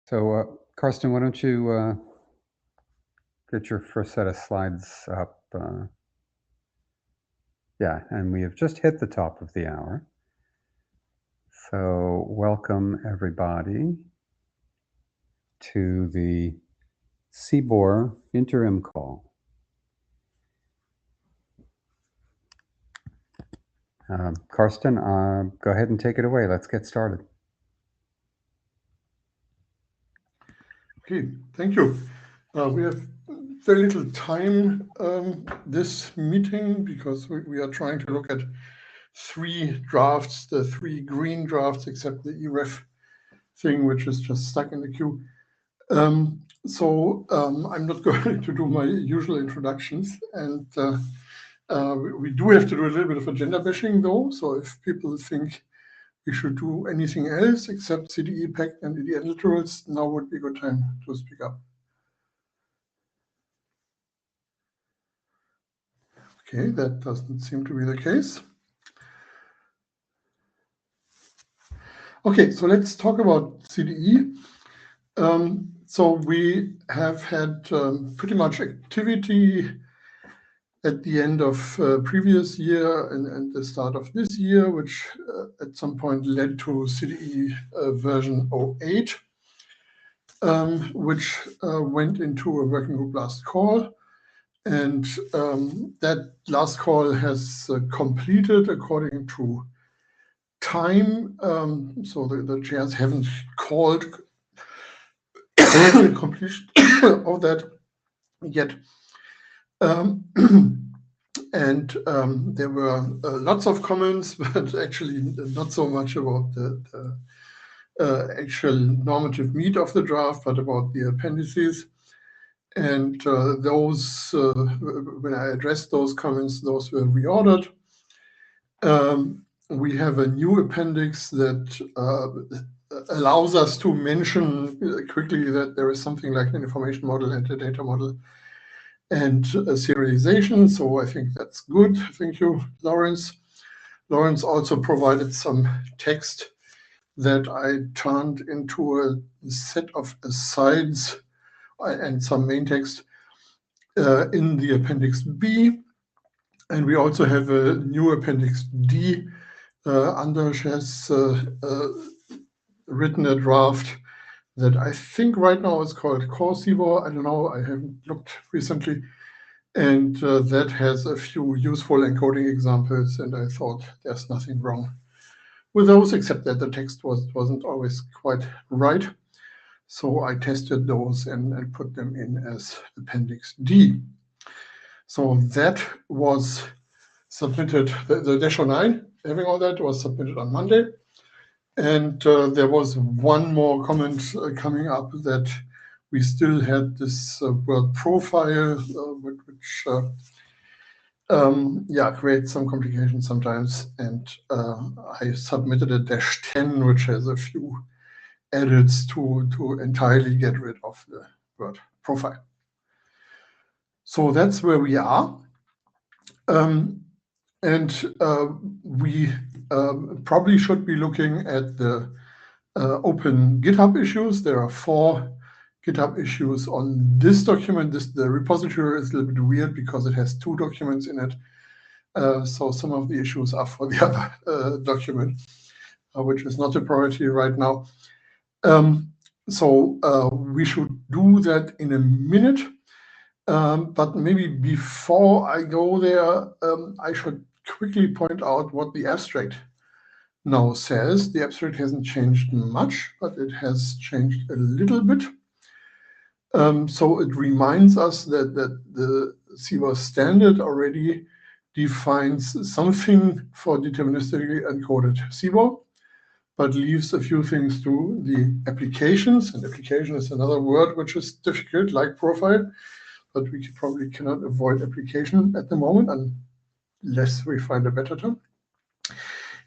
So, Karsten, why don't you get your first set of slides up? Yeah, and we have just hit the top of the hour. So, welcome everybody to the CBOR interim call. Karsten, go ahead and take it away. Let's get started. Okay, thank you. We have very little time this meeting because we are trying to look at 3 drafts, the 3 green drafts, except the EREF thing, which is just stuck in the queue. So I'm not going to do my usual introductions, and we do have to do a little bit of agenda bashing though. So if people think we should do anything else except CDE pact and EDN literals, now would be a good time to speak up. Okay, that doesn't seem to be the case. Okay, so let's talk about CDE. So we have had pretty much activity at the end of previous year and the start of this year, which at some point led to CDE version 08, which went into a working group last call. And that last call has completed according to time. So the chairs haven't called completion of that yet. And there were lots of comments, but actually not so much about the actual normative meat of the draft, but about the appendices. And those, when I addressed those comments, those were reordered. We have a new appendix that allows us to mention quickly that there is something like an information model and a data model and a serialization. So I think that's good. Thank you, Lawrence. Lawrence also provided some text that I turned into a set of asides and some main text in the Appendix B. And we also have a new Appendix D. Anders has written a draft that I think right now is called Core CBOR. I don't know, I haven't looked recently. And that has a few useful encoding examples, and I thought there's nothing wrong with those, except that the text wasn't always quite right. So I tested those and put them in as Appendix D. So that was submitted, the DASH09, having all that was submitted on Monday. And there was one more comment coming up that we still had this word profile, which creates some complications sometimes. And I submitted a -10, which has a few edits to entirely get rid of the word profile. So that's where we are. We probably should be looking at the open GitHub issues. There are 4 GitHub issues on this document. The repository is a little bit weird because it has 2 documents in it. So some of the issues are for the other document, which is not a priority right now. So we should do that in a minute. But maybe before I go there, I should quickly point out what the abstract now says. The abstract hasn't changed much, but it has changed a little bit. So it reminds us that the CBOR standard already defines something for deterministically encoded CBOR, but leaves a few things to the applications. And application is another word which is difficult, like profile, but we probably cannot avoid application at the moment unless we find a better term.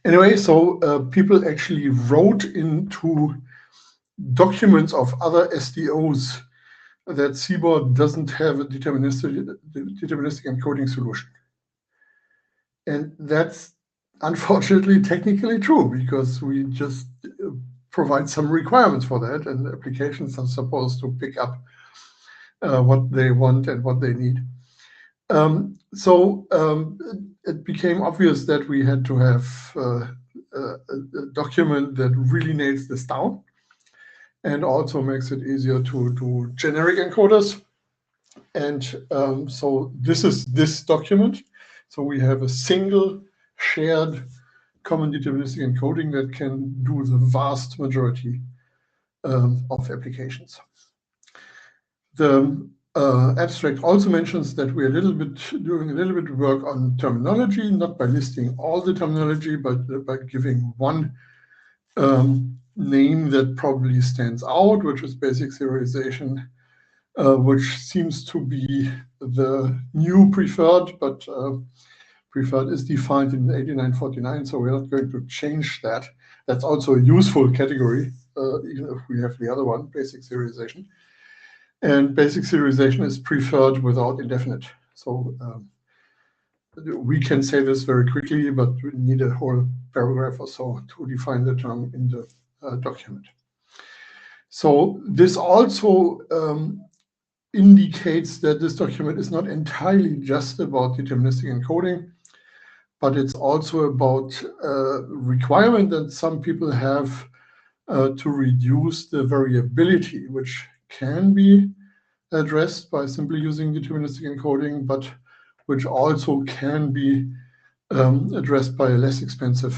Anyway, so people actually wrote into documents of other SDOs that CBOR doesn't have a deterministic encoding solution. And that's unfortunately technically true, because we just provide some requirements for that, and applications are supposed to pick up what they want and what they need. It became obvious that we had to have a document that really nails this down and also makes it easier to do generic encoders. And so this is this document. So we have a single shared common deterministic encoding that can do the vast majority of applications. The abstract also mentions that we're doing a little bit of work on terminology, not by listing all the terminology, but by giving one name that probably stands out, which is basic serialization, which seems to be the new preferred, but preferred is defined in 8949, so we're not going to change that. That's also a useful category, even if we have the other one, basic serialization. And basic serialization is preferred without indefinite. So we can say this very quickly, but we need a whole paragraph or so to define the term in the document. So this also indicates that this document is not entirely just about deterministic encoding, but it's also about requirement that some people have to reduce the variability, which can be addressed by simply using deterministic encoding, but which also can be addressed by a less expensive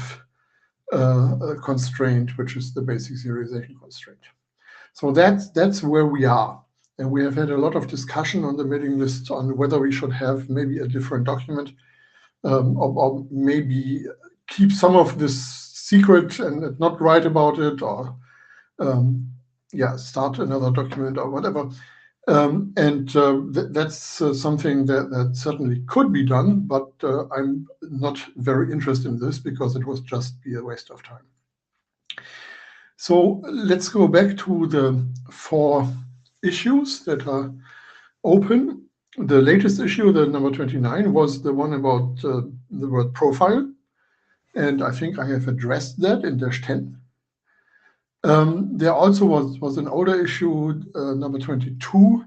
constraint, which is the basic serialization constraint. So that's where we are. And we have had a lot of discussion on the mailing list on whether we should have maybe a different document or maybe keep some of this secret and not write about it, or start another document or whatever. That's something that certainly could be done, but I'm not very interested in this because it would just be a waste of time. So let's go back to the 4 issues that are open. The latest issue, the number 29, was the one about the word profile. And I think I have addressed that in -10. There also was an older issue, number 22,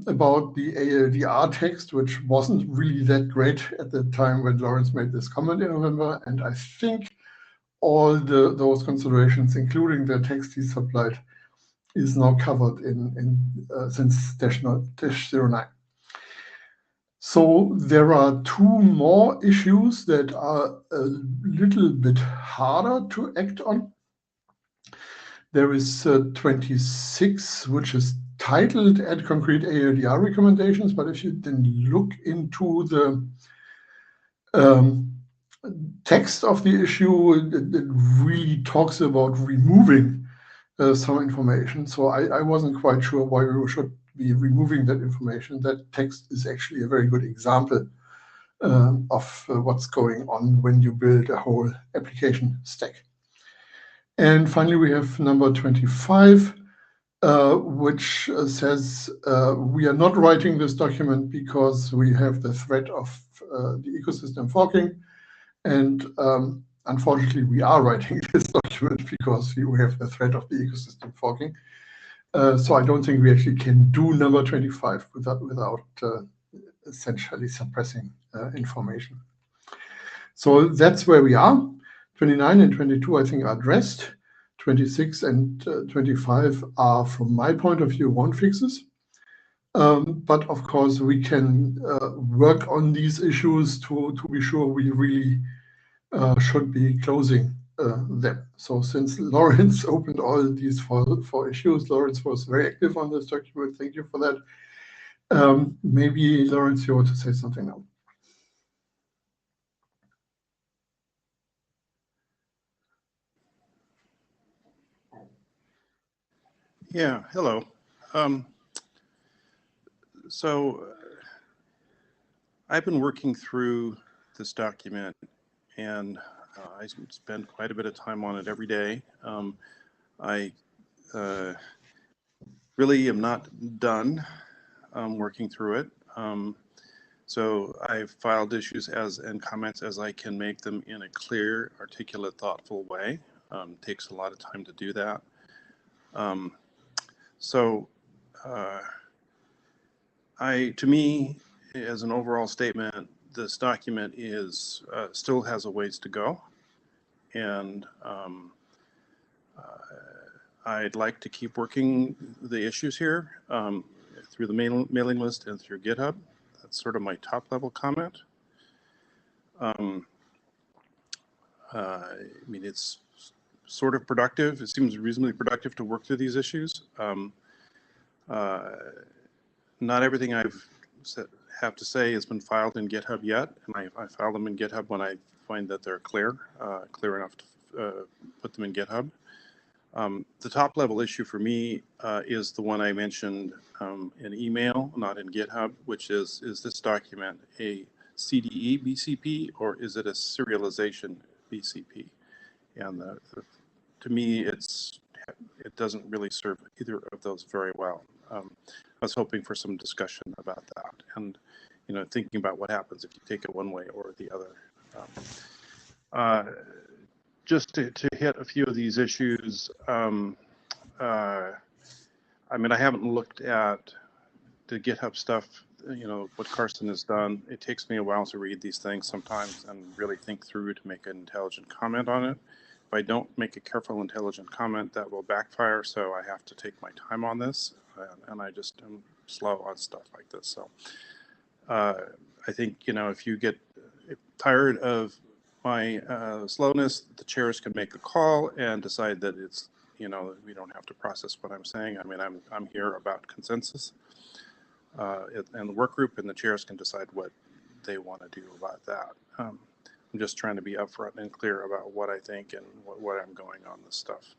about the ALDR text, which wasn't really that great at the time when Lawrence made this comment in November. And I think all those considerations, including the text he supplied, is now covered since -09. So there are 2 more issues that are a little bit harder to act on. There is 26, which is titled Add Concrete ALDR Recommendations, but if you then look into the text of the issue, it really talks about removing some information. So I wasn't quite sure why we should be removing that information. That text is actually a very good example of what's going on when you build a whole application stack. And finally, we have number 25, which says we are not writing this document because we have the threat of the ecosystem forking. And unfortunately, we are writing this document because we have the threat of the ecosystem forking. So I don't think we actually can do number 25 without essentially suppressing information. So that's where we are. 29 and 22, I think, are addressed. 26 and 25 are, from my point of view, one fixes. But of course, we can work on these issues to be sure we really should be closing them. So since Lawrence opened all these four issues, Lawrence was very active on this document. Thank you for that. Maybe, Lawrence, you want to say something now? Yeah, hello. So I've been working through this document, and I spend quite a bit of time on it every day. I really am not done working through it. So I've filed issues and comments as I can make them in a clear, articulate, thoughtful way. Takes a lot of time to do that. To me, as an overall statement, this document is still has a ways to go, and I'd like to keep working the issues here through the mailing list and through GitHub. That's sort of my top level comment. I mean, it's sort of productive. It seems reasonably productive to work through these issues. Not everything have to say has been filed in GitHub yet, and I file them in GitHub when I find that they're clear enough to put them in GitHub. The top level issue for me is the one I mentioned in email, not in GitHub, which is this document a CDE BCP or is it a serialization BCP? And to me, it doesn't really serve either of those very well. I was hoping for some discussion about that, and thinking about what happens if you take it one way or the other. Just to hit a few of these issues, I mean, I haven't looked at the GitHub stuff, what Carsten has done. It takes me a while to read these things sometimes and really think through to make an intelligent comment on it. If I don't make a careful, intelligent comment, that will backfire, so I have to take my time on this, and I just am slow on stuff like this. So I think, if you get tired of my slowness, the chairs can make a call and decide that it's, we don't have to process what I'm saying. I mean, I'm here about consensus and the work group, and the chairs can decide what they want to do about that. I'm just trying to be upfront and clear about what I think and what I'm going on this stuff.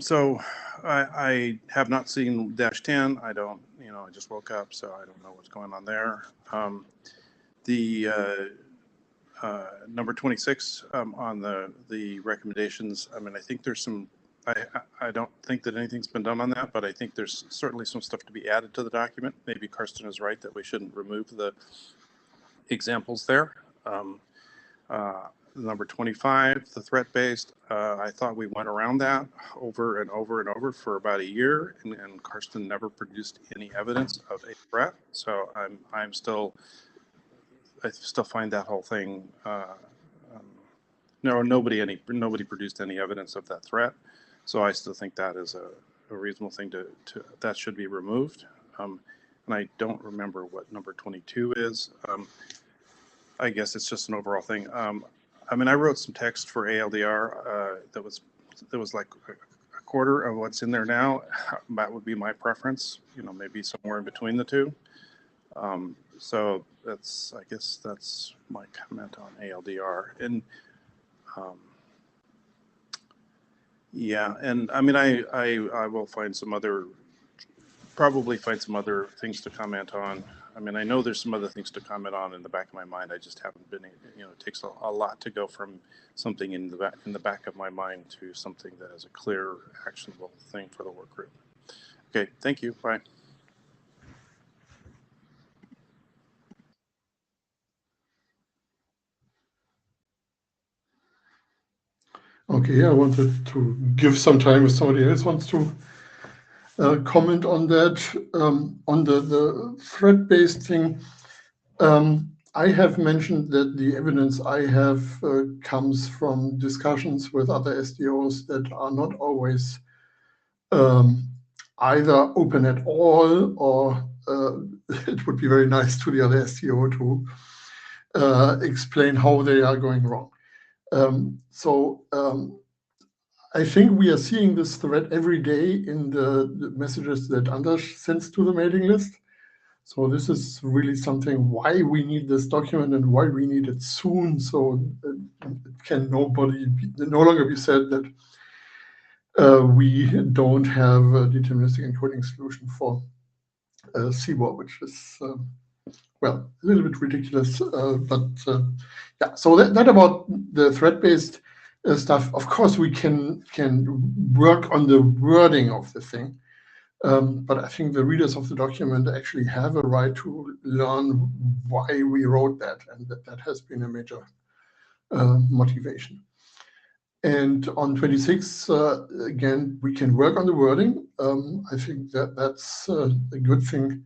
So I have not seen -10. I don't, I just woke up, so I don't know what's going on there. Number 26 on the recommendations. I mean, I think there's some. I don't think that anything's been done on that, but I think there's certainly some stuff to be added to the document. Maybe Carsten is right that we shouldn't remove the examples there. Number 25, the threat-based. I thought we went around that over and over and over for about a year, and Carsten never produced any evidence of a threat. So I still find that whole thing. Nobody produced any evidence of that threat. So I still think that is a reasonable thing that should be removed. And I don't remember what number 22 is. I guess it's just an overall thing. I mean, I wrote some text for ALDR that was like a quarter of what's in there now. That would be my preference. Maybe somewhere in between the two. So I guess that's my comment on ALDR. And yeah, and I mean, I will probably find some other things to comment on. I mean, I know there's some other things to comment on in the back of my mind. I just haven't been, it takes a lot to go from something in the back of my mind to something that is a clear, actionable thing for the work group. Okay, thank you. Bye. Okay, I wanted to give some time if somebody else wants to comment on that. On the threat-based thing, I have mentioned that the evidence I have comes from discussions with other SDOs that are not always either open at all, or it would be very nice to the other SDO to explain how they are going wrong. I think we are seeing this threat every day in the messages that Anders sends to the mailing list. So this is really something why we need this document and why we need it soon. So it can no longer be said that we don't have a deterministic encoding solution for CBOR, which is well, a little bit ridiculous, but yeah. So that about the threat-based stuff. Of course, we can work on the wording of the thing, but I think the readers of the document actually have a right to learn why we wrote that, and that has been a major motivation. And on 26, again, we can work on the wording. I think that that's a good thing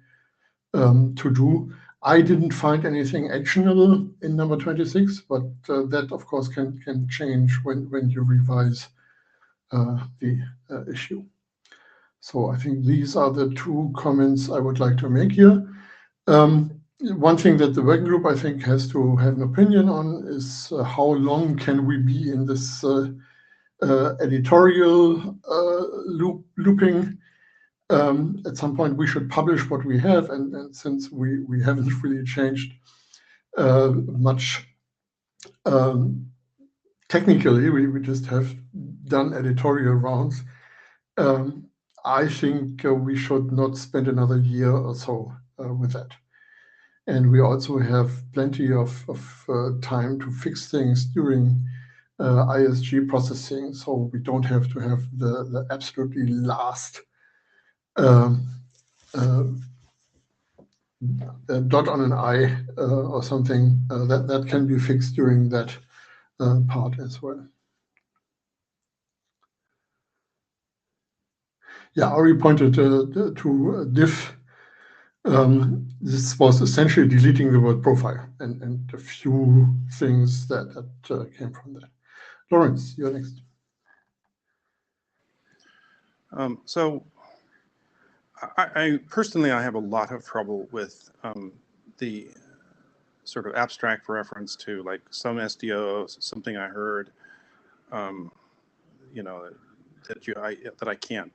to do. I didn't find anything actionable in number 26, but that of course can change when you revise the issue. So I think these are the two comments I would like to make here. One thing that the working group, I think, has to have an opinion on is how long can we be in this editorial looping. At some point, we should publish what we have, and since we haven't really changed much technically, we just have done editorial rounds. I think we should not spend another year or so with that. And we also have plenty of time to fix things during ISG processing, so we don't have to have the absolutely last dot on an I or something that can be fixed during that part as well. Yeah, I already pointed to diff. This was essentially deleting the word profile and a few things that came from that. Lawrence, you're next. So I personally, I have a lot of trouble with the sort of abstract reference to like some SDOs, something I heard, you know, that I can't,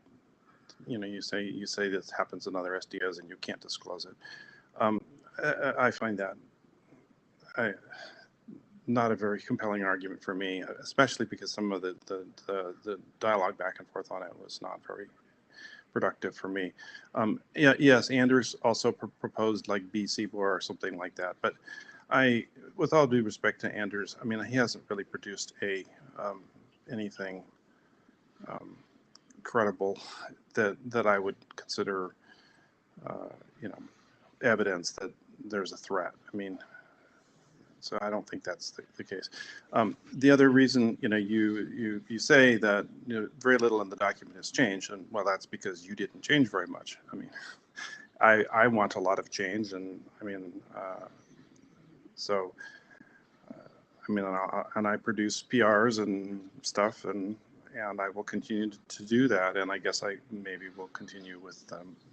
you know, you say this happens in other SDOs and you can't disclose it. I find that not a very compelling argument for me, especially because some of the dialogue back and forth on it was not very productive for me. Yeah, yes, Anders also proposed like CBOR or something like that, but with all due respect to Anders, I mean, he hasn't really produced anything credible that I would consider, you know, evidence that there's a threat. I mean, so I don't think that's the case. The other reason, you know, you say that, you know, very little in the document has changed, and well, that's because you didn't change very much. I mean, I want a lot of change, and I mean, so I mean, and I produce PRs and stuff, and I will continue to do that, and I guess I maybe will continue with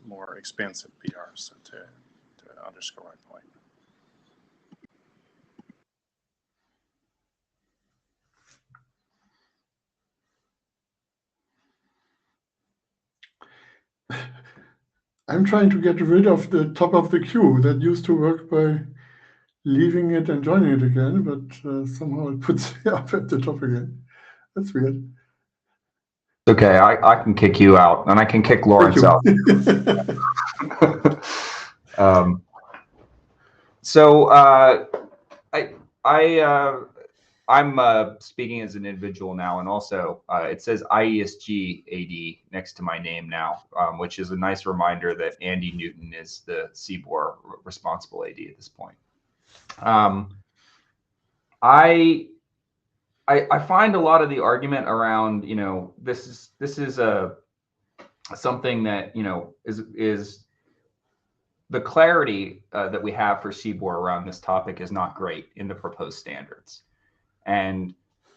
more expansive PRs to underscore my point. I'm trying to get rid of the top of the queue that used to work by leaving it and joining it again, but somehow it puts me up at the top again. That's weird. Okay, I can kick you out, and I can kick Lawrence out. I'm speaking as an individual now, and also it says IESG AD next to my name now, which is a nice reminder that Andy Newton is the CBOR responsible AD at this point. I find a lot of the argument around, you know, this is something that, you know, is the clarity that we have for CBOR around this topic is not great in the proposed standards. And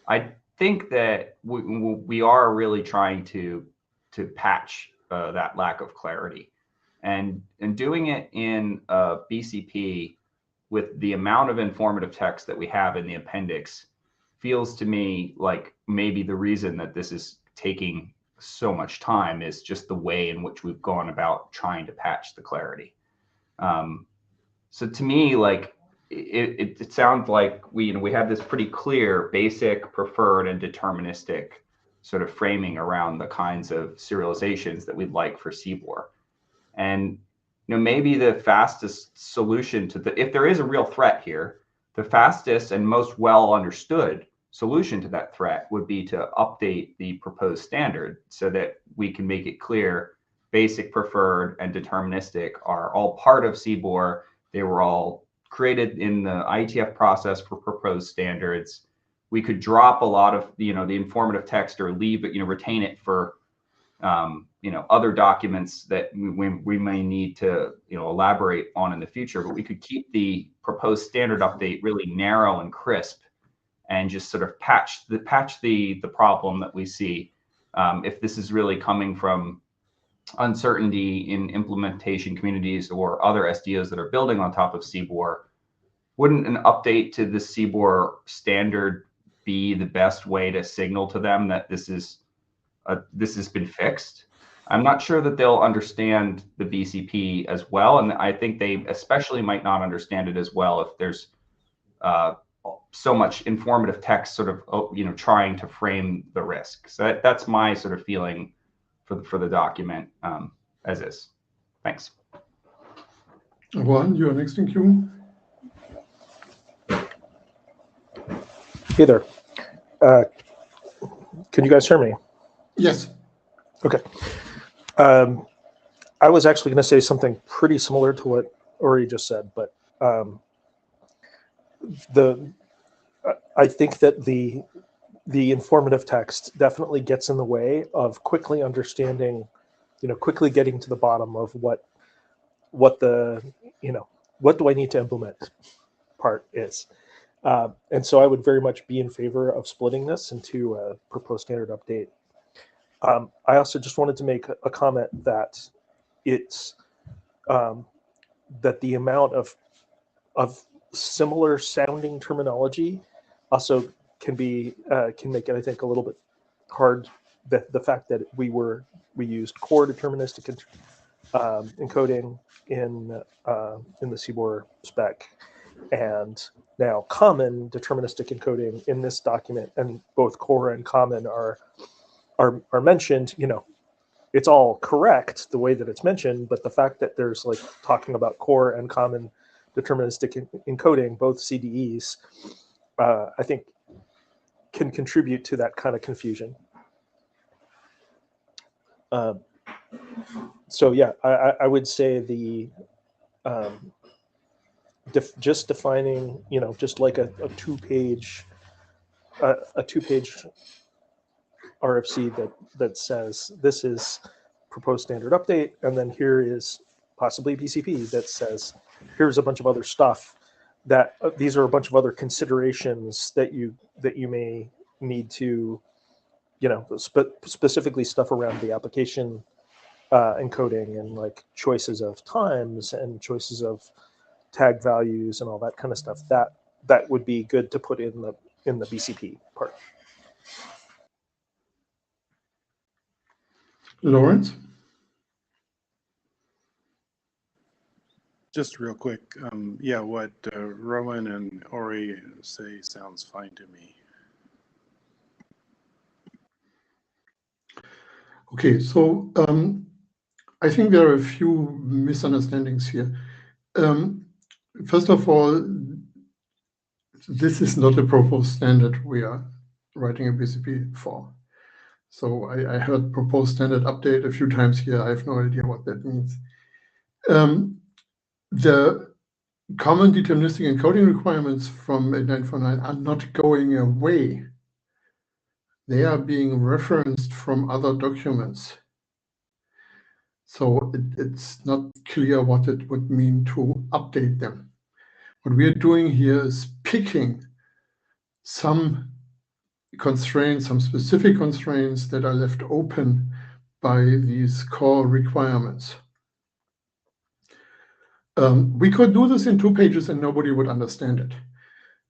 I think that we are really trying to patch that lack of clarity, and doing it in BCP with the amount of informative text that we have in the appendix feels to me like maybe the reason that this is taking so much time is just the way in which we've gone about trying to patch the clarity. So to me, like, it sounds like we have this pretty clear basic, preferred, and deterministic sort of framing around the kinds of serializations that we'd like for CBOR. And, you know, maybe the fastest solution to if there is a real threat here, the fastest and most well understood solution to that threat would be to update the proposed standard so that we can make it clear basic, preferred, and deterministic are all part of CBOR. They were all created in the IETF process for proposed standards. we could drop a lot of the informative text or leave it, retain it for other documents that we may need to elaborate on in the future. But we could keep the proposed standard update really narrow and crisp, and just sort of patch the problem that we see. If this is really coming from uncertainty in implementation communities or other SDOs that are building on top of CBOR, wouldn't an update to the CBOR standard be the best way to signal to them that this has been fixed? I'm not sure that they'll understand the BCP as well, and I think they especially might not understand it as well if there's so much informative text sort of trying to frame the risk. So that's my sort of feeling for the document as is. Thanks. Juan, you're next in queue. Hey there. Can you guys hear me? Yes. Okay. I was actually going to say something pretty similar to what Ori just said, but I think that the informative text definitely gets in the way of quickly understanding, quickly getting to the bottom of what the what do I need to implement part is. And so I would very much be in favor of splitting this into a proposed standard update. I also just wanted to make a comment that it's that the amount of similar sounding terminology also can make it, I think, a little bit hard. The fact that we used core deterministic encoding in the CBOR spec, and now common deterministic encoding in this document, and both core and common are mentioned. It's all correct the way that it's mentioned, but the fact that there's like talking about core and common deterministic encoding, both CDEs, I think can contribute to that kind of confusion. So yeah, I would say the just defining, just like a two-page RFC that says this is proposed standard update, and then here is possibly BCP that says here's a bunch of other stuff that these are a bunch of other considerations that you may need to, specifically stuff around the application encoding, and like choices of times and choices of tag values and all that kind of stuff. That would be good to put in the BCP part. Lawrence? Just real quick, yeah, what Rowan and Ori say sounds fine to me. Okay, so I think there are a few misunderstandings here. First of all, this is not a proposed standard we are writing a BCP for. So I heard proposed standard update a few times here. I have no idea what that means. The common deterministic encoding requirements from 8949 are not going away. They are being referenced from other documents. So it's not clear what it would mean to update them. What we are doing here is picking some constraints, some specific constraints that are left open by these core requirements. We could do this in 2 pages and nobody would understand it.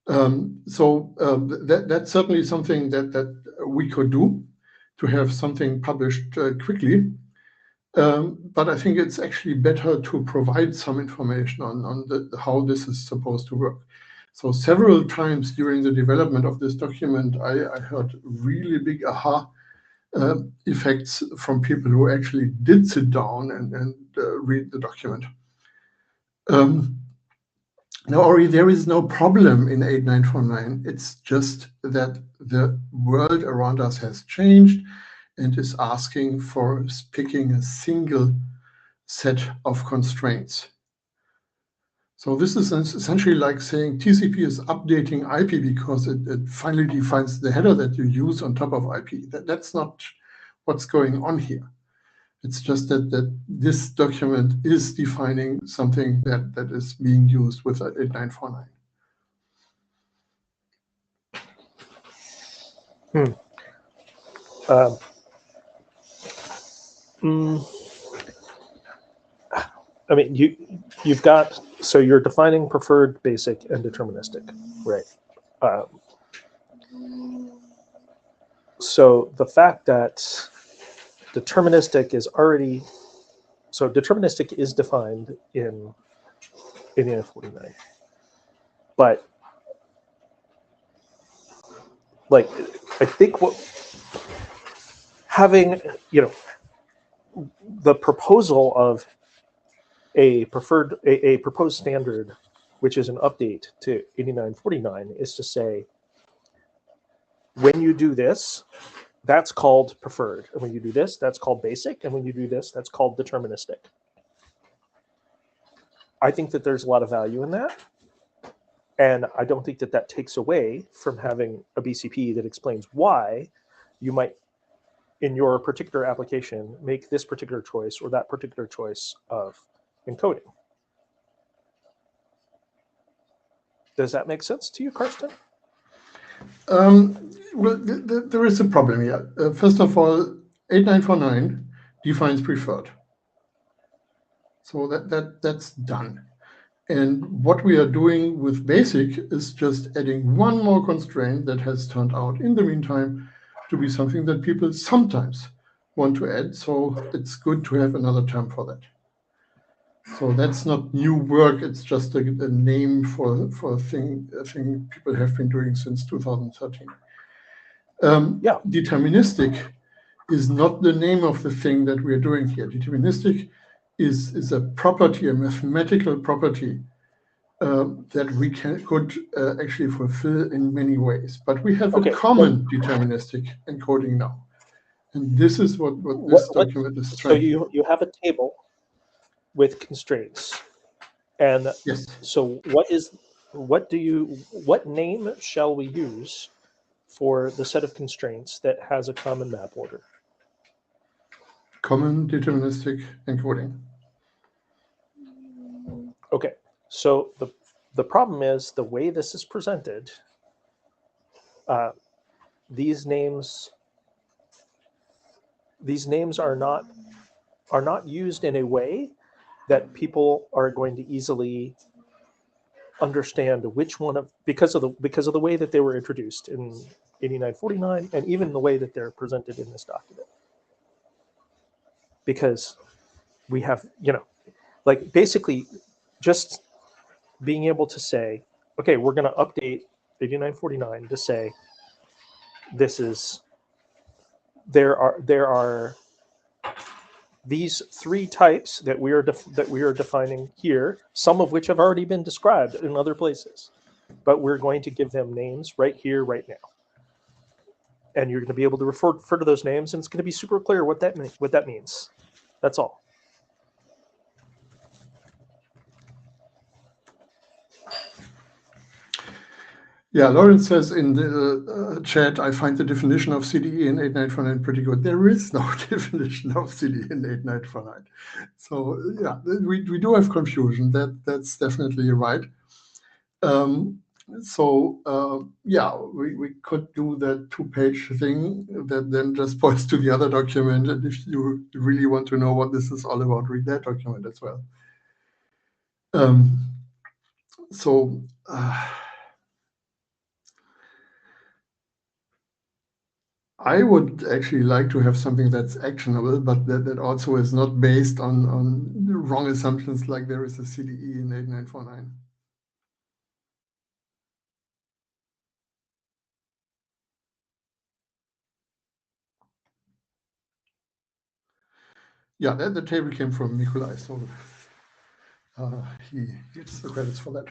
That's certainly something that we could do, to have something published quickly. But I think it's actually better to provide some information on how this is supposed to work. So several times during the development of this document, I heard really big aha effects from people who actually did sit down and read the document. Now, Ori, there is no problem in 8949. It's just that the world around us has changed and is asking for picking a single set of constraints. So this is essentially like saying TCP is updating IP because it finally defines the header that you use on top of IP. That's not what's going on here. It's just that this document is defining something that is being used with 8949. I mean, you've got, so you're defining preferred, basic, and deterministic, right? So the fact that deterministic is already, so deterministic is defined in 8949, but like, I think what having, the proposal of a proposed standard, which is an update to 8949, is to say, when you do this, that's called preferred. And when you do this, that's called basic. And when you do this, that's called deterministic. I think that there's a lot of value in that. And I don't think that takes away from having a BCP that explains why you might, in your particular application, make this particular choice or that particular choice of encoding. Does that make sense to you, Karsten? Well, there is a problem here. First of all, 8949 defines preferred. So that's done. And what we are doing with basic is just adding one more constraint that has turned out in the meantime to be something that people sometimes want to add. So it's good to have another term for that. So that's not new work. It's just a name for a thing people have been doing since 2013. Yeah. Deterministic is not the name of the thing that we're doing here. Deterministic is a property, a mathematical property that we could actually fulfill in many ways. But we have a common deterministic encoding now. And this is what this document is trying to do. So you have a table with constraints. And yes. So what name shall we use for the set of constraints that has a common map order? Common deterministic encoding. Okay, so the problem is the way this is presented, these names are not used in a way that people are going to easily understand which one of, because of the way that they were introduced in 8949 and even the way that they're presented in this document. Because we have, like basically just being able to say, okay, we're going to update 8949 to say there are these three types that we are defining here, some of which have already been described in other places, but we're going to give them names right here, right now. And you're going to be able to refer to those names, and it's going to be super clear what that means. That's all. Yeah, Lawrence says in the chat, I find the definition of CDE in 8949 pretty good. There is no definition of CDE in 8949. So yeah, we do have confusion. That's definitely right. Yeah, we could do that 2-page thing that then just points to the other document. And if you really want to know what this is all about, read that document as well. I would actually like to have something that's actionable, but that also is not based on wrong assumptions like there is a CDE in 8949. Yeah, the table came from Nikolai, so he gets the credits for that.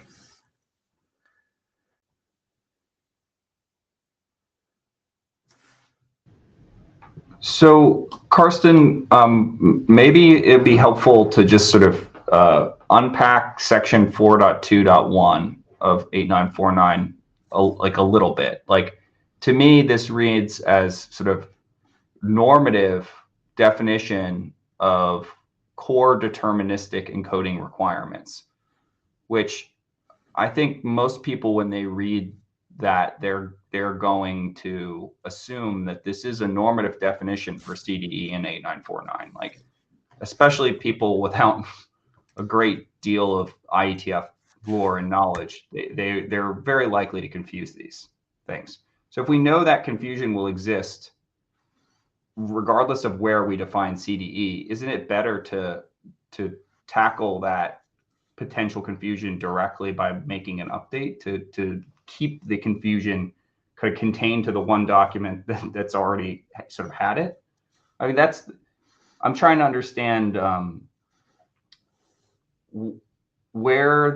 So, Karsten, maybe it'd be helpful to just sort of unpack section 4.2.1 of 8949 like a little bit. Like, to me, this reads as sort of normative definition of core deterministic encoding requirements, which I think most people, when they read that, they're going to assume that this is a normative definition for CDE in 8949. Like, especially people without a great deal of IETF lore and knowledge, they're very likely to confuse these things. So if we know that confusion will exist regardless of where we define CDE, isn't it better to tackle that potential confusion directly by making an update to keep the confusion kind of contained to the one document that's already sort of had it? I mean, I'm trying to understand where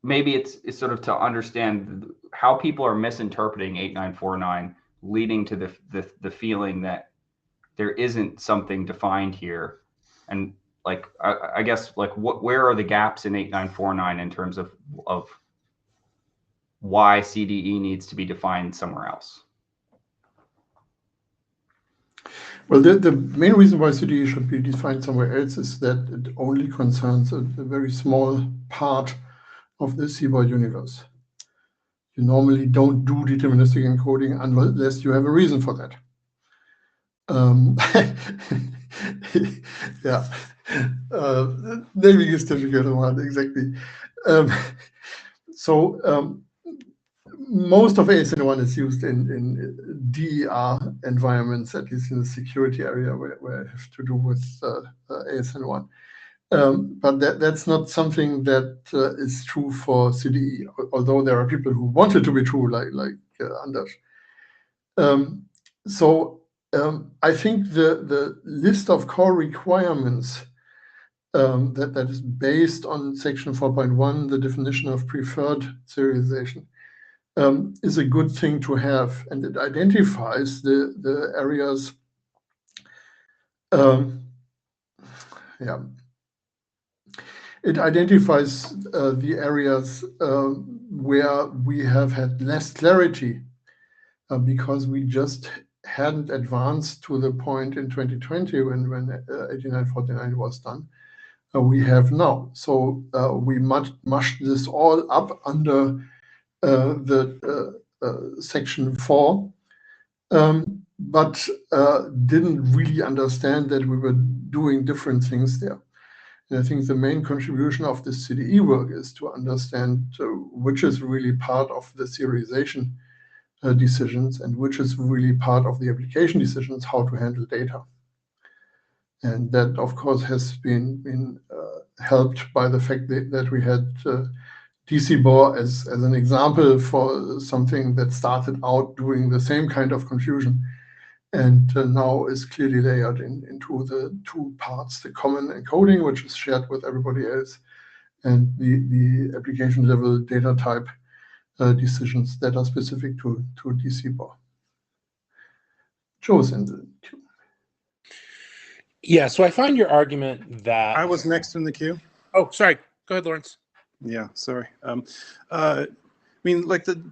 maybe it's sort of to understand how people are misinterpreting 8949, leading to the feeling that there isn't something defined here. And like, I guess, like, where are the gaps in 8949 in terms of why CDE needs to be defined somewhere else? Well, the main reason why CDE should be defined somewhere else is that it only concerns a very small part of the CBOR universe. You normally don't do deterministic encoding unless you have a reason for that. Yeah, naming is difficult one, exactly. Most of ASN1 is used in DER environments, at least in the security area where I have to do with ASN1. But that's not something that is true for CDE, although there are people who want it to be true, like Anders. I think the list of core requirements that is based on section 4.1, the definition of preferred serialization, is a good thing to have, and it identifies the areas. It identifies the areas where we have had less clarity because we just hadn't advanced to the point in 2020 when 8949 was done. We have now. So we mushed this all up under the section 4, but didn't really understand that we were doing different things there. And I think the main contribution of the CDE work is to understand which is really part of the serialization decisions and which is really part of the application decisions, how to handle data. And that, of course, has been helped by the fact that we had CBOR as an example for something that started out doing the same kind of confusion and now is clearly layered into the two parts, the common encoding, which is shared with everybody else, and the application level data type decisions that are specific to CBOR. Joe's in the queue. Yeah, so I find your argument that... I was next in the queue. Oh, sorry. Go ahead, Lawrence. Yeah, sorry. I mean, like the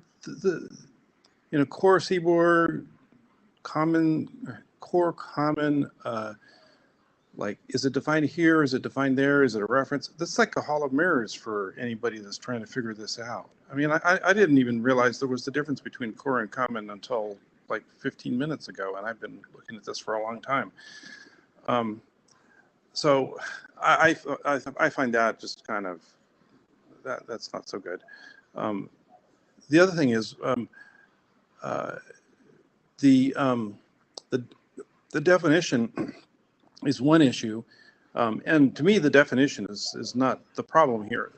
core CBOR core common, like, is it defined here? Is it defined there? Is it a reference? That's like a hall of mirrors for anybody that's trying to figure this out. I mean, I didn't even realize there was the difference between core and common until like 15 minutes ago, and I've been looking at this for a long time. So I find that just kind of, that's not so good. The other thing is the definition is one issue, and to me the definition is not the problem here.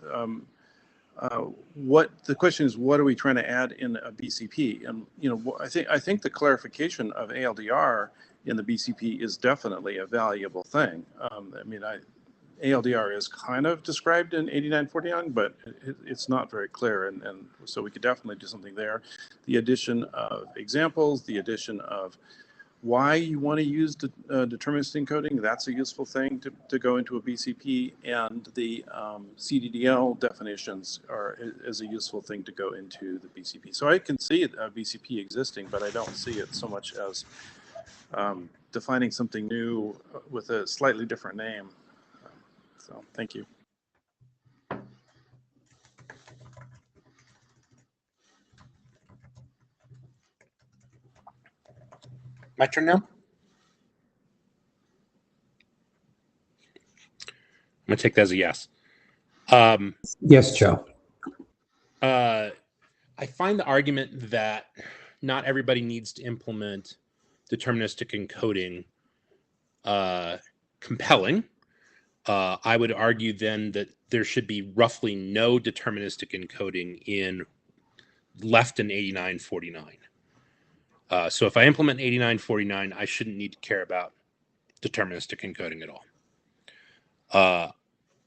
What the question is, what are we trying to add in a BCP? And I think the clarification of ALDR in the BCP is definitely a valuable thing. I mean, ALDR is kind of described in 8949, but it's not very clear, and so we could definitely do something there. The addition of examples, the addition of why you want to use deterministic encoding, that's a useful thing to go into a BCP, and the CDDL definitions is a useful thing to go into the BCP. So I can see a BCP existing, but I don't see it so much as defining something new with a slightly different name. So thank you. My turn now? I'm going to take that as a yes. Yes, Joe. I find the argument that not everybody needs to implement deterministic encoding compelling. I would argue then that there should be roughly no deterministic encoding in left in 8949. So if I implement 8949, I shouldn't need to care about deterministic encoding at all.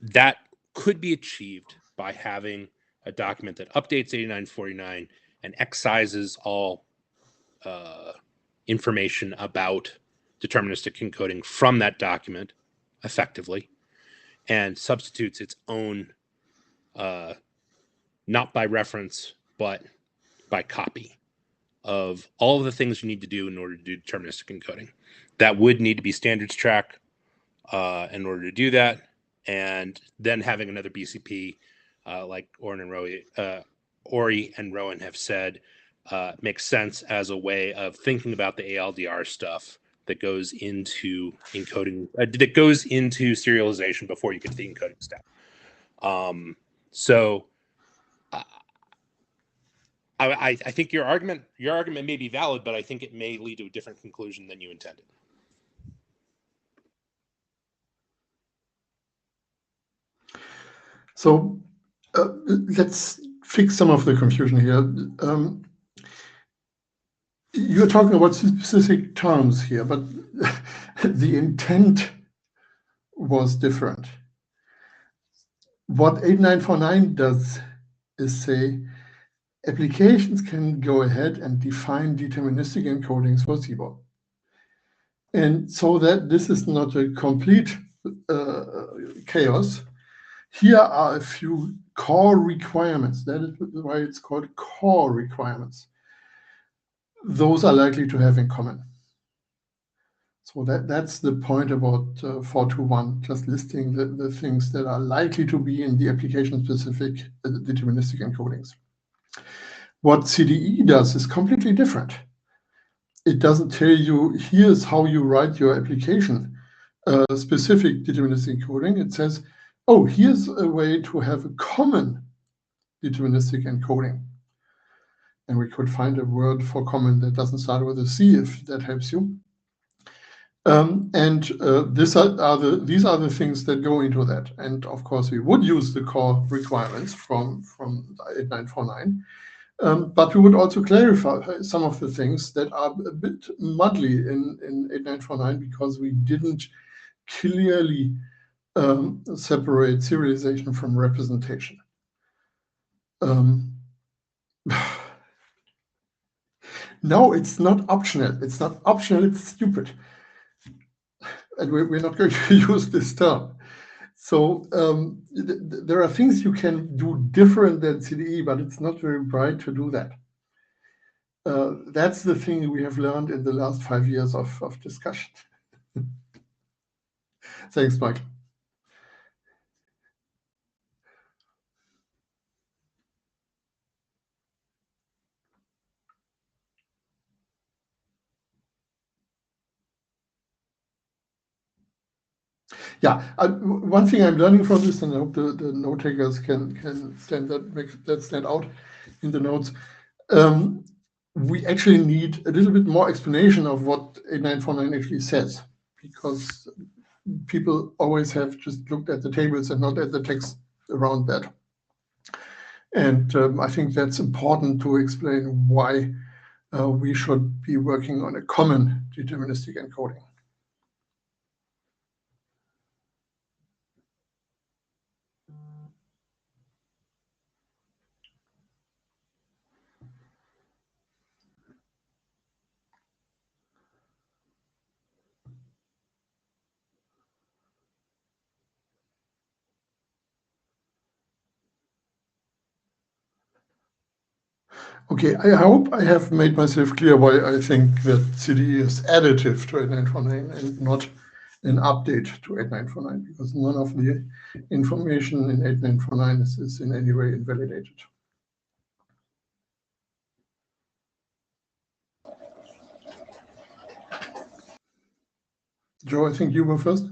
That could be achieved by having a document that updates 8949 and excises all information about deterministic encoding from that document effectively and substitutes its own, not by reference, but by copy of all of the things you need to do in order to do deterministic encoding. That would need to be standards track in order to do that. And then having another BCP like Ori and Rowan have said makes sense as a way of thinking about the ALDR stuff that goes into encoding, that goes into serialization before you get to the encoding step. So I think your argument may be valid, but I think it may lead to a different conclusion than you intended. So let's fix some of the confusion here. You're talking about specific terms here, but the intent was different. What 8949 does is say applications can go ahead and define deterministic encodings for CBOR. And so that this is not a complete chaos, here are a few core requirements. That is why it's called core requirements. Those are likely to have in common. So that's the point about 421, just listing the things that are likely to be in the application-specific deterministic encodings. What CDE does is completely different. It doesn't tell you, here's how you write your application specific deterministic encoding. It says, oh, here's a way to have a common deterministic encoding. And we could find a word for common that doesn't start with a C if that helps you. These are the things that go into that. And of course, we would use the core requirements from 8949. But we would also clarify some of the things that are a bit muddly in 8949 because we didn't clearly separate serialization from representation. No, it's not optional. It's not optional, it's stupid. And we're not going to use this term. So there are things you can do different than CDE, but it's not very bright to do that. That's the thing we have learned in the last 5 years of discussion. Thanks, Mike. Yeah, one thing I'm learning from this, and I hope the note takers can stand that, make that stand out in the notes. We actually need a little bit more explanation of what 8949 actually says, because people always have just looked at the tables and not at the text around that. And I think that's important to explain why we should be working on a common deterministic encoding. Okay, I hope I have made myself clear why I think that CD is additive to 8949 and not an update to 8949, because none of the information in 8949 is in any way invalidated. Joe, I think you were first.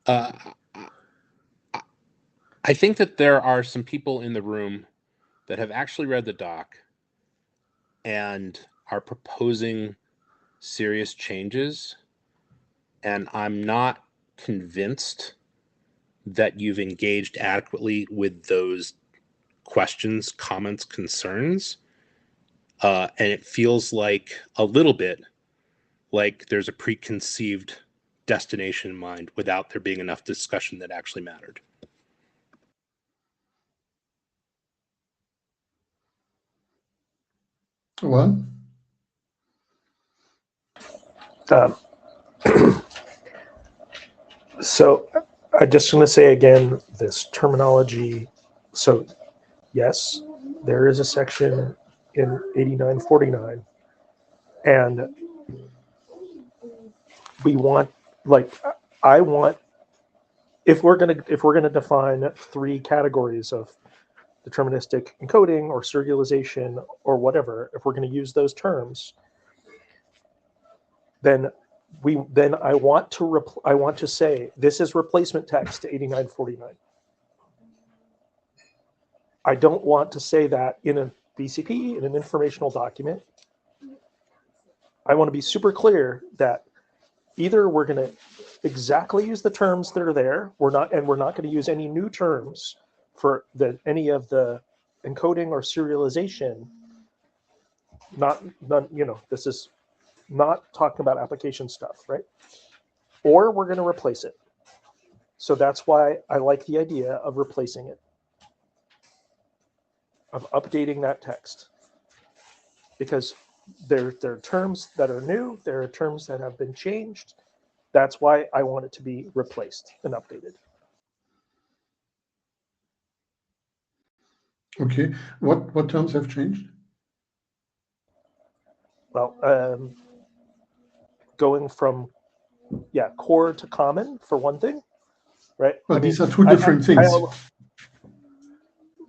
I think that there are some people in the room that have actually read the doc and are proposing serious changes, and I'm not convinced that you've engaged adequately with those questions, comments, concerns, and it feels like a little bit like there's a preconceived destination in mind without there being enough discussion that actually mattered. What? So I'm just going to say again, this terminology. So yes, there is a section in 8949, and we want, like, I want, if we're gonna define 3 categories of deterministic encoding or serialization or whatever, if we're going to use those terms, then I want to say this is replacement text to 8949. I don't want to say that in a BCP, in an informational document. I want to be super clear that either we're going to exactly use the terms that are there, we're not going to use any new terms for any of the encoding or serialization. This is not talking about application stuff, right? Or we're going to replace it. So that's why I like the idea of replacing it, of updating that text, because there are terms that are new, there are terms that have been changed. That's why I want it to be replaced and updated. Okay, what terms have changed? Well, going from core to common for one thing, right? But these are 2 different things.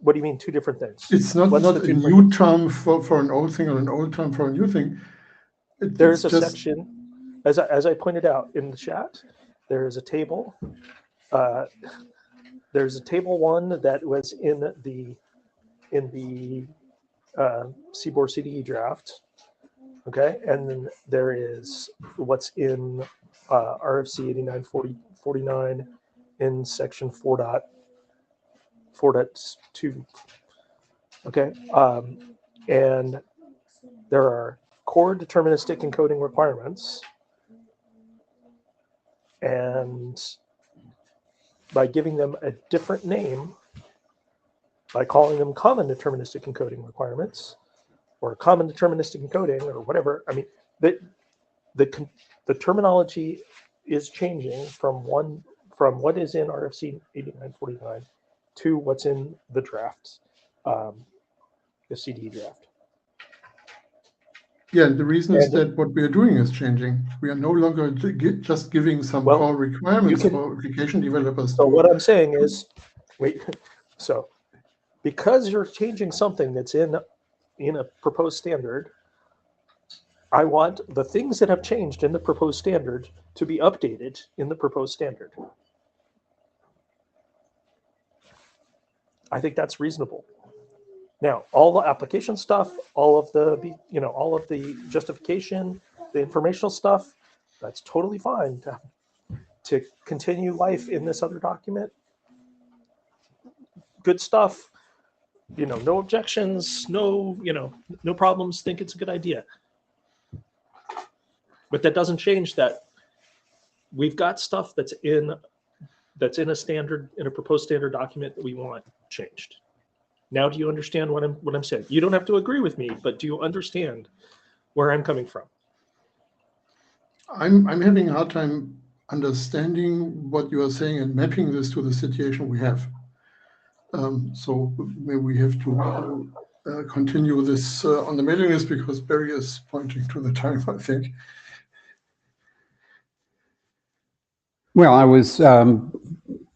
What do you mean 2 different things? It's not a new term for an old thing or an old term for a new thing. There's a section, as I pointed out in the chat, there is a table. There's a table 1 that was in the CBOR CDE draft. Okay, and then there is what's in RFC 8949 in section 4.4.2. Okay, and there are core deterministic encoding requirements, and by giving them a different name, by calling them common deterministic encoding requirements, or common deterministic encoding, or whatever. I mean, the terminology is changing from what is in RFC 8949 to what's in the draft, the CD draft. Yeah, the reason is that what we are doing is changing. We are no longer just giving some core requirements for application developers. So what I'm saying is, so because you're changing something that's in a proposed standard, I want the things that have changed in the proposed standard to be updated in the proposed standard. I think that's reasonable. Now, all the application stuff, all of the justification, the informational stuff, that's totally fine to continue life in this other document. Good stuff. No objections, no problems. Think it's a good idea. But that doesn't change that we've got stuff that's in a proposed standard document that we want changed. Now, do you understand what I'm saying? You don't have to agree with me, but do you understand where I'm coming from? I'm having a hard time understanding what you are saying and mapping this to the situation we have. So maybe we have to continue this on the mailing list because Barry is pointing to the time, I think. Well, I was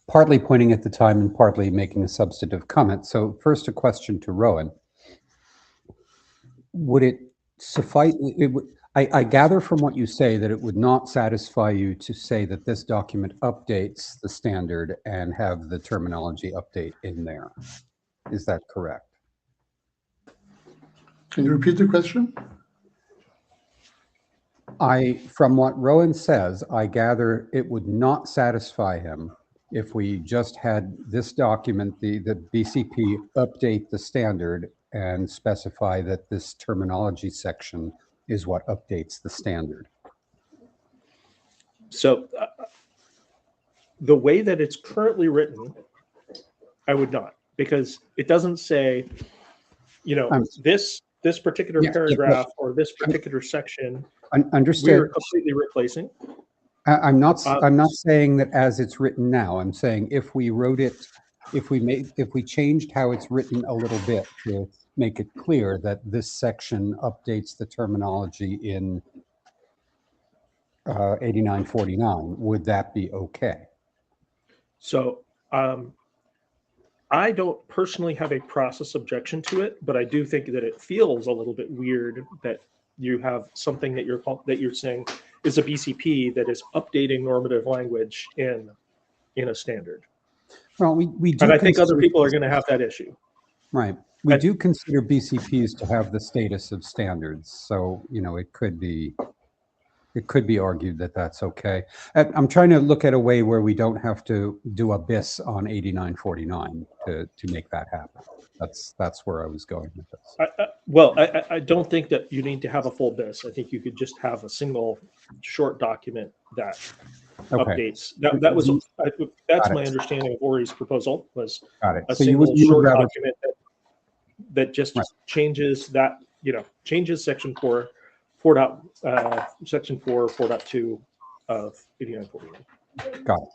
partly pointing at the time and partly making a substantive comment. So first, a question to Rowan. Would it suffice? I gather from what you say that it would not satisfy you to say that this document updates the standard and have the terminology update in there. Is that correct? Can you repeat the question? From what Rowan says, I gather it would not satisfy him if we just had this document, the BCP, update the standard and specify that this terminology section is what updates the standard. So the way that it's currently written, I would not, because it doesn't say, you know, this particular paragraph or this particular section. Understood. We're completely replacing. I'm not saying that as it's written now. I'm saying if we wrote it, if we changed how it's written a little bit to make it clear that this section updates the terminology in 8949, would that be okay? So I don't personally have a process objection to it, but I do think that it feels a little bit weird that you have something that you're saying is a BCP that is updating normative language in a standard. Well, we do, and I think other people are going to have that issue. Right. We do consider BCPs to have the status of standards, so you know it could be argued that that's okay. I'm trying to look at a way where we don't have to do a BIS on 8949 to make that happen. That's where I was going with this. I don't think that you need to have a full BIS. I think you could just have a single short document that updates. That's my understanding of Ori's proposal was a single short document that just changes that, changes section 4.2 of 8949. Got it.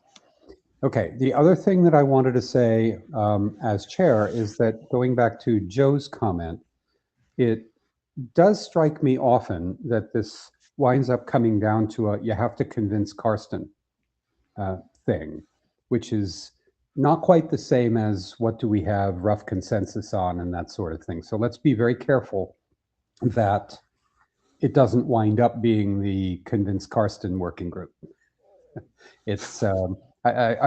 Okay. The other thing that I wanted to say as chair is that going back to Joe's comment, it does strike me often that this winds up coming down to a you have to convince Karsten thing, which is not quite the same as what do we have rough consensus on and that sort of thing. So let's be very careful that it doesn't wind up being the convince Karsten working group. It's I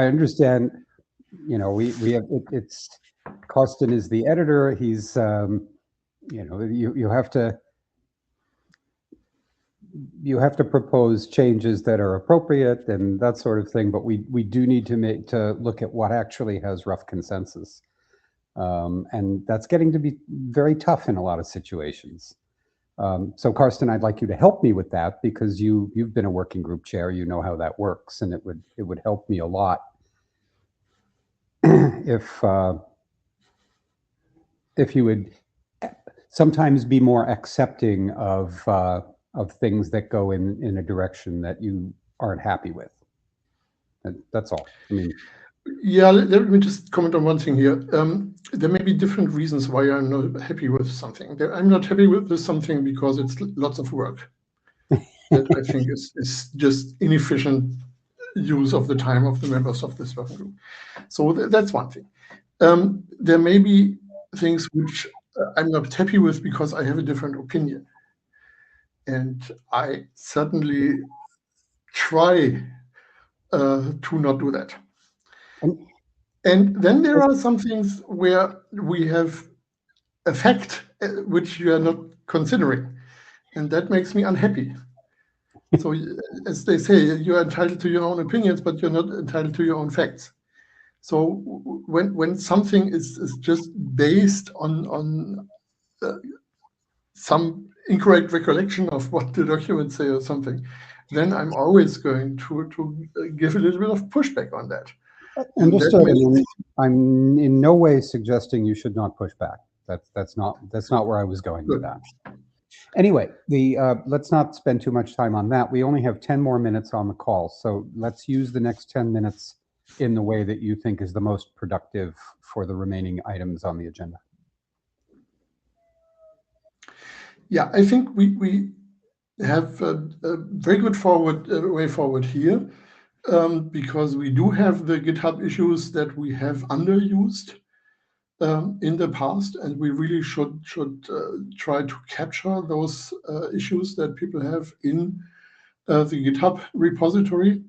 understand, we have it's Karsten is the editor. He's you have to propose changes that are appropriate and that sort of thing, but we do need to look at what actually has rough consensus, and that's getting to be very tough in a lot of situations. So Karsten, I'd like you to help me with that because you've been a working group chair, you know how that works, and it would help me a lot if you would sometimes be more accepting of things that go in a direction that you aren't happy with. That's all. I mean, yeah, let me just comment on one thing here. There may be different reasons why I'm not happy with something. I'm not happy with something because it's lots of work. That I think is just inefficient use of the time of the members of this working group. So that's one thing. There may be things which I'm not happy with because I have a different opinion. And I certainly try to not do that. And then there are some things where we have a fact which you are not considering, and that makes me unhappy. So as they say, you're entitled to your own opinions, but you're not entitled to your own facts. So when something is just based on some incorrect recollection of what the documents say or something, then I'm always going to give a little bit of pushback on that. Understood. I'm in no way suggesting you should not push back. That's not where I was going with that. Anyway, let's not spend too much time on that. We only have 10 more minutes on the call, so let's use the next 10 minutes in the way that you think is the most productive for the remaining items on the agenda. yeah, I think we have a very good way forward here, because we do have the GitHub issues that we have underused in the past, and we really should try to capture those issues that people have in the GitHub repository,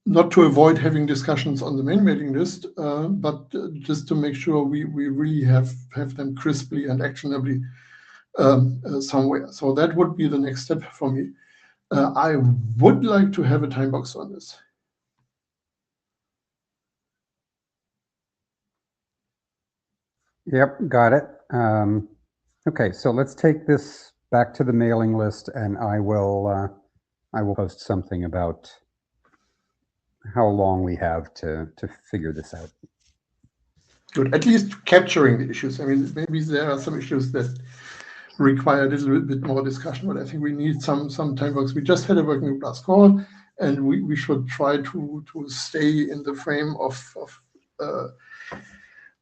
not to avoid having discussions on the main mailing list, but just to make sure we really have them crisply and actionably somewhere. So that would be the next step for me. I would like to have a time box on this. Yep, got it. Okay, so let's take this back to the mailing list, and I will post something about how long we have to figure this out. Good, at least capturing the issues. I mean, maybe there are some issues that require a little bit more discussion, but I think we need some time box. We just had a working group last call, and we should try to stay in the frame of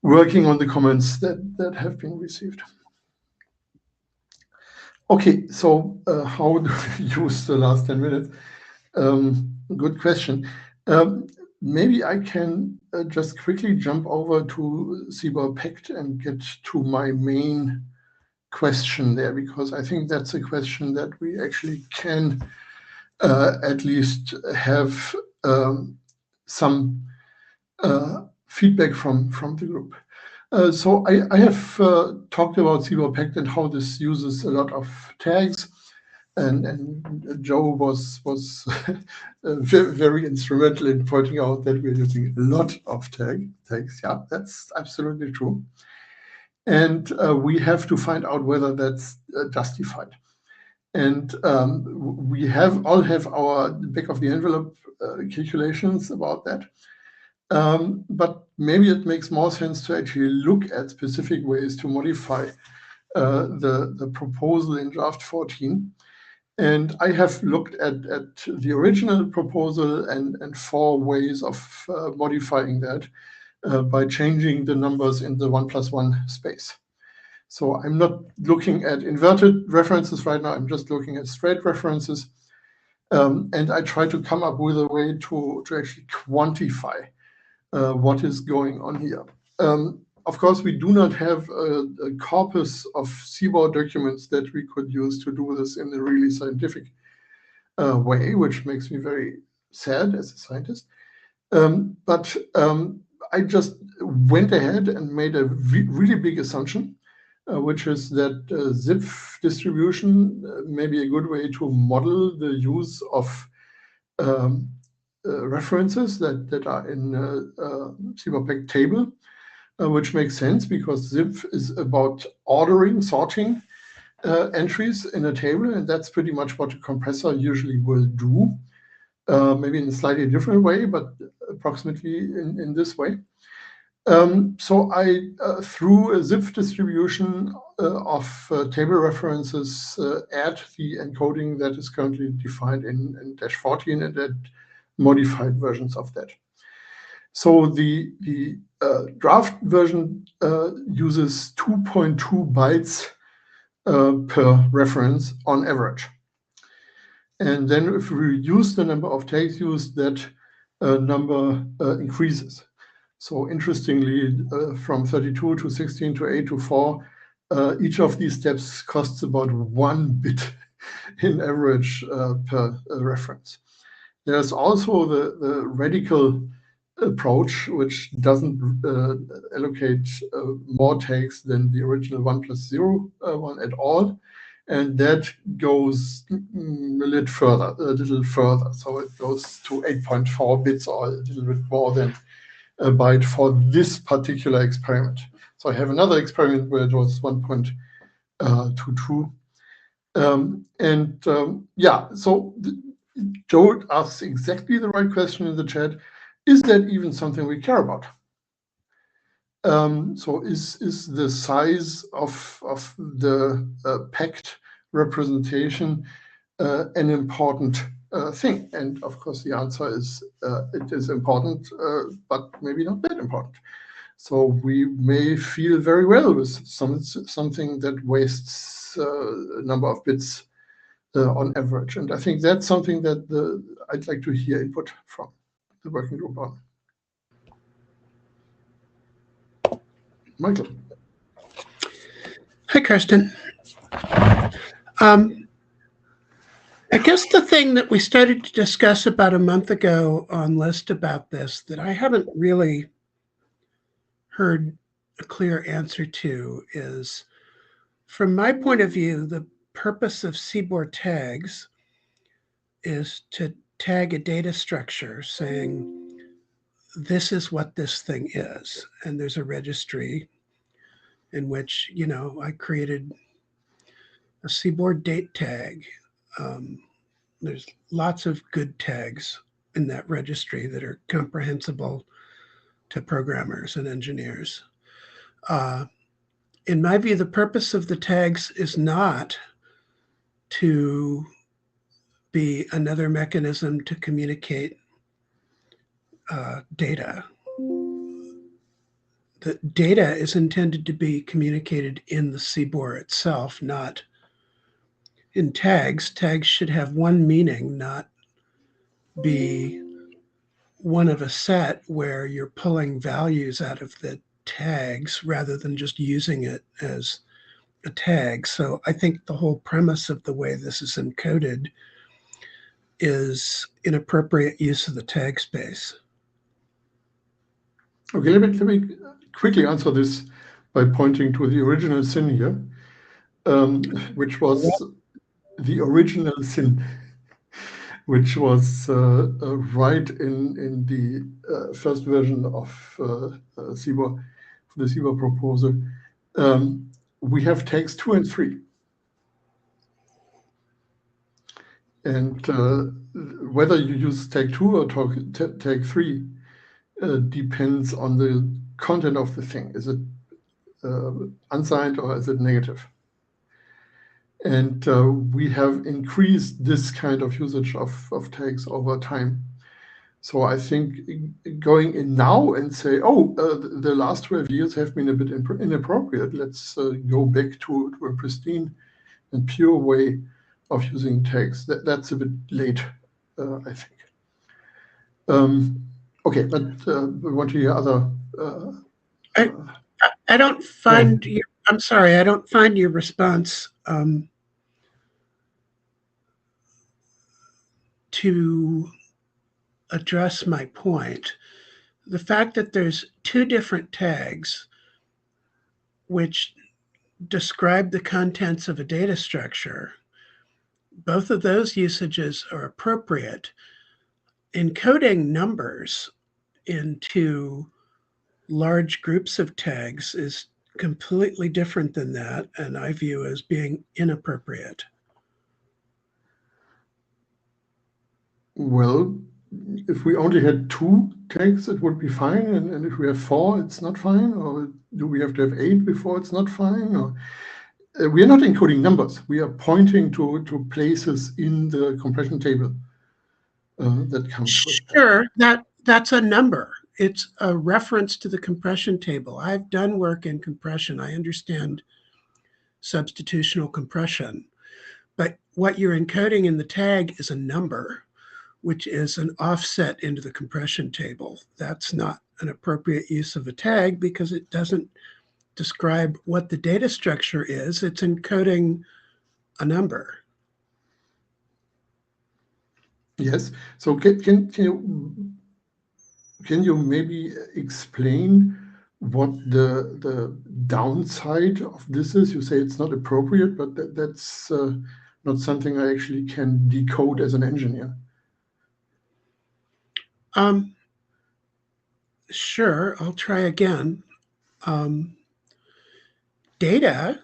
working on the comments that have been received. Okay, so how do we use the last 10 minutes? Good question. Maybe I can just quickly jump over to CBOR Pact and get to my main question there, because I think that's a question that we actually can at least have some feedback from the group. So I have talked about CBOR Pact and how this uses a lot of tags, and Joe was very instrumental in pointing out that we're using a lot of tags. Yeah, that's absolutely true. And we have to find out whether that's justified. And we all have our back of the envelope calculations about that. But maybe it makes more sense to actually look at specific ways to modify the proposal in draft 14. And I have looked at the original proposal and 4 ways of modifying that by changing the numbers in the 1+1 space. So I'm not looking at inverted references right now. I'm just looking at straight references. And I try to come up with a way to actually quantify what is going on here. Of course, we do not have a corpus of CBOR documents that we could use to do this in a really scientific way, which makes me very sad as a scientist. But I just went ahead and made a really big assumption, which is that zip distribution may be a good way to model the use of references that are in CBOR Pact table, which makes sense because zip is about ordering, sorting entries in a table, and that's pretty much what a compressor usually will do, maybe in a slightly different way, but approximately in this way. So I, through a zip distribution of table references, add the encoding that is currently defined in -14 and add modified versions of that. So the draft version uses 2.2 bytes per reference on average. And then if we reduce the number of tags used, that number increases. So interestingly, from 32 to 16 to 8 to 4, each of these steps costs about 1 bit in average per reference. There's also the radical approach, which doesn't allocate more tags than the original 1+0 one at all. And that goes a little further. So it goes to 8.4 bits, or a little bit more than a byte for this particular experiment. So I have another experiment where it was 1.22. Yeah, so Joe asks exactly the right question in the chat. Is that even something we care about? So is the size of the packed representation an important thing? And of course, the answer is it is important, but maybe not that important. So we may feel very well with something that wastes a number of bits on average. And I think that's something that I'd like to hear input from the working group on. Michael. Hi, Kirsten. I guess the thing that we started to discuss about a month ago on List about this that I haven't really heard a clear answer to is, from my point of view, the purpose of CBOR tags is to tag a data structure saying, this is what this thing is. And there's a registry in which, I created a CBOR date tag. There's lots of good tags in that registry that are comprehensible to programmers and engineers. In my view, the purpose of the tags is not to be another mechanism to communicate data. The data is intended to be communicated in the CBOR itself, not in tags. Tags should have one meaning, not be one of a set where you're pulling values out of the tags rather than just using it as a tag. So I think the whole premise of the way this is encoded is inappropriate use of the tag space. Okay, let me quickly answer this by pointing to the original sin here, which was the original sin, which was right in the first version of CBOR, the CBOR proposal. We have tags 2 and 3. And whether you use tag 2 or tag 3 depends on the content of the thing. Is it unsigned or is it negative? And we have increased this kind of usage of tags over time. So I think going in now and say, the last 12 years have been a bit inappropriate. Let's go back to a pristine and pure way of using tags. That's a bit late, I think. Okay, but we want to hear other. I don't find your. I'm sorry, I don't find your response to address my point. The fact that there's 2 different tags which describe the contents of a data structure, both of those usages are appropriate. Encoding numbers into large groups of tags is completely different than that, and I view as being inappropriate. Well, if we only had 2 tags, it would be fine, and if we have 4, it's not fine, or do we have to have 8 before it's not fine? Or we are not encoding numbers. We are pointing to places in the compression table that comes with that. Sure, that's a number. It's a reference to the compression table. I've done work in compression. I understand substitutional compression. But what you're encoding in the tag is a number, which is an offset into the compression table. That's not an appropriate use of a tag because it doesn't describe what the data structure is. It's encoding a number. Yes. So can you maybe explain what the downside of this is? You say it's not appropriate, but that's not something I actually can decode as an engineer. Sure, I'll try again. Data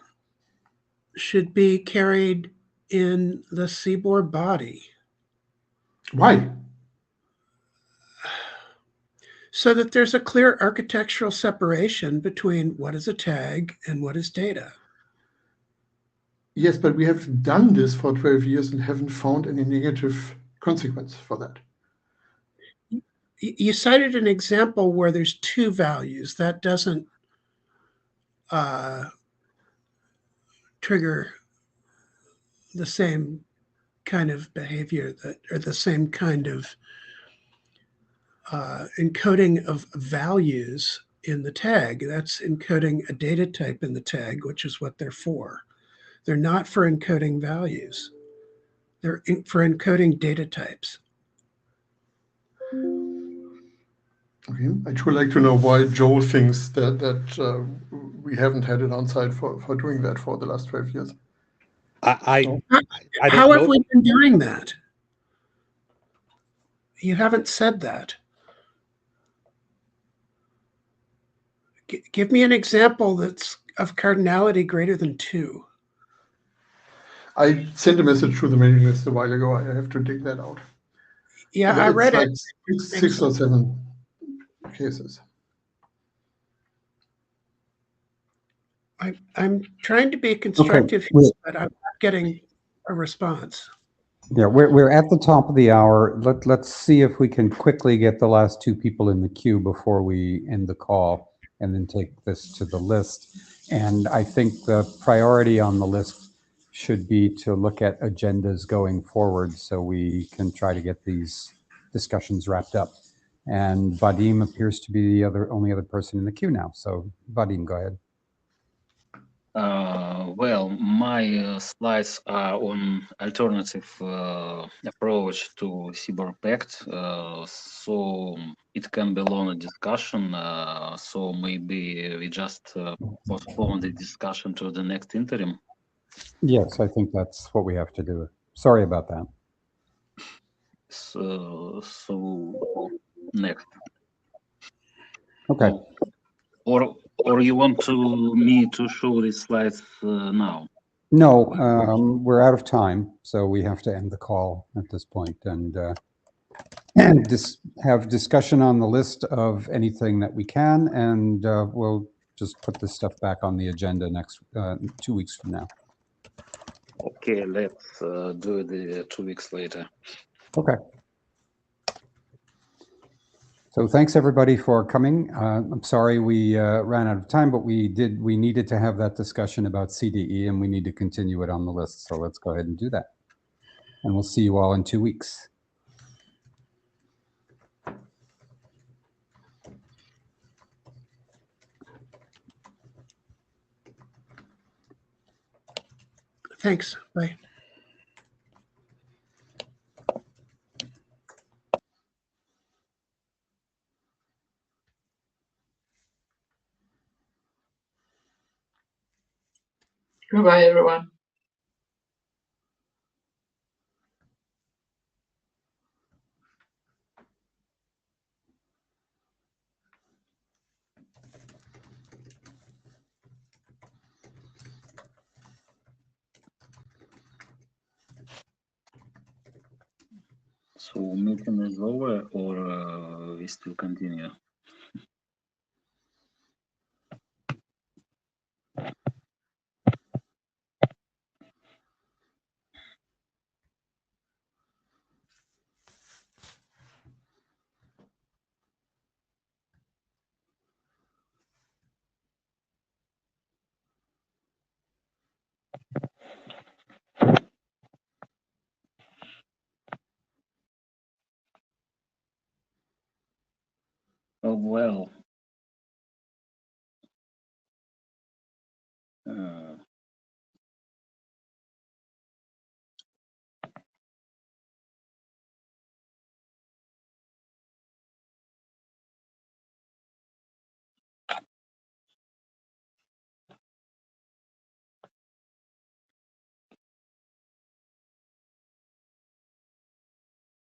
should be carried in the CBOR body. Why? So that there's a clear architectural separation between what is a tag and what is data. Yes, but we have done this for 12 years and haven't found any negative consequence for that. you cited an example where there's two values. That doesn't trigger the same kind of behavior that, or the same kind of encoding of values in the tag. That's encoding a data type in the tag, which is what they're for. They're not for encoding values. They're for encoding data types. Okay. I'd really like to know why Joel thinks that we haven't had it on site for doing that for the last 12 years. I How don't have know. we been doing that? You haven't said that. Give me an example that's of cardinality greater than 2. I sent a message to the mailing list a while ago. I have to dig that out. Yeah, But I read like it. six or seven cases. I'm trying to be constructive, well- but I'm not getting a response. Yeah, we're at the top of the hour. Let's see if we can quickly get the last two people in the queue before we end the call and then take this to the list. And I think the priority on the list should be to look at agendas going forward so we can try to get these discussions wrapped up. And Vadim appears to be the only other person in the queue now. So Vadim, go ahead. Well, my slides are on alternative approach to CBOR Pact, so it can be long discussion. So maybe we just postpone the discussion to the next interim. Yes, I think that's what we have to do. Sorry about that. So next. Okay. Or you want me to show these slides now? No, we're out of time, so we have to end the call at this point and have discussion on the list of anything that we can, and we'll just put this stuff back on the agenda next 2 weeks from now. Okay, let's do it 2 weeks later. Okay. So thanks everybody for coming. I'm sorry we ran out of time, but we needed to have that discussion about CDE and we need to continue it on the list. So let's go ahead and do that. And we'll see you all in 2 weeks. Thanks. Bye. Goodbye, everyone. So meeting is over, or we still continue? Oh, well,